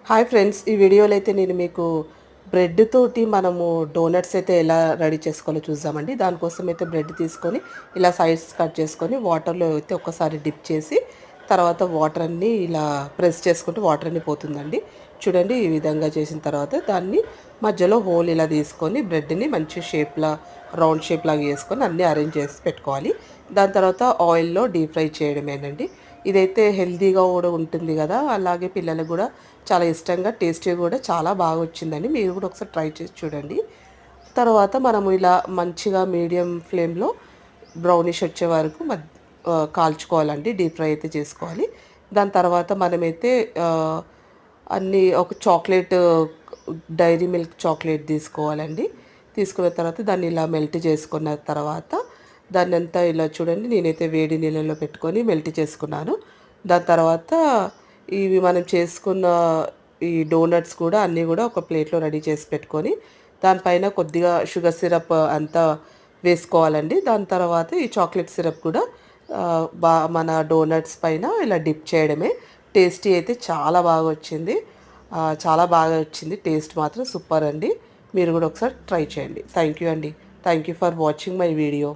Hi friends, ఈ వీడియోలో అయితే నేను మీకు బ్రెడ్ తోటి మనము డోనట్స్ అయితే ఎలా రెడీ చేసుకోవాలో చూద్దామండి. దానికోసం అయితే బ్రెడ్ తీసుకొని ఇలా సైడ్స్ కట్ చేసుకొని వాటర్లో అయితే ఒక్కసారి డిప్ చేసి తర్వాత వాటర్ అన్నీ ఇలా ప్రెస్ చేసుకుంటే వాటర్ అన్నీ పోతుందండి. చూడండి, ఈ విధంగా చేసిన తర్వాత దాన్ని మధ్యలో హోల్ ఇలా తీసుకొని బ్రెడ్ని మంచి షేప్లా రౌండ్ షేప్ లాగా వేసుకొని అన్నీ అరేంజ్ చేసి పెట్టుకోవాలి. దాని తర్వాత ఆయిల్లో డీప్ ఫ్రై చేయడమేనండి. ఇదైతే హెల్తీగా కూడా ఉంటుంది కదా, అలాగే పిల్లలకు కూడా చాలా ఇష్టంగా టేస్టీగా కూడా చాలా బాగా వచ్చిందండి. మీరు కూడా ఒకసారి ట్రై చేసి చూడండి. తర్వాత మనము ఇలా మంచిగా మీడియం ఫ్లేమ్లో బ్రౌనిష్ వచ్చే వరకు కాల్చుకోవాలండి. డీప్ ఫ్రై అయితే చేసుకోవాలి. దాని తర్వాత మనమైతే అన్నీ ఒక చాక్లెట్, డైరీ మిల్క్ చాక్లెట్ తీసుకోవాలండి. తీసుకున్న తర్వాత దాన్ని ఇలా మెల్ట్ చేసుకున్న తర్వాత దాన్ని అంతా ఇలా చూడండి, నేనైతే వేడి నీళ్ళలో పెట్టుకొని మెల్ట్ చేసుకున్నాను. దాని తర్వాత ఇవి మనం చేసుకున్న ఈ డోనట్స్ కూడా అన్నీ కూడా ఒక ప్లేట్లో రెడీ చేసి పెట్టుకొని దానిపైన కొద్దిగా షుగర్ సిరప్ అంతా వేసుకోవాలండి. దాని తర్వాత ఈ చాక్లెట్ సిరప్ కూడా మన డోనట్స్ పైన ఇలా డిప్ చేయడమే. టేస్టీ అయితే చాలా బాగా వచ్చింది. చాలా బాగా వచ్చింది. టేస్ట్ మాత్రం సూపర్ అండి. మీరు కూడా ఒకసారి ట్రై చేయండి. థ్యాంక్ యూ అండి. Thank you for watching my video.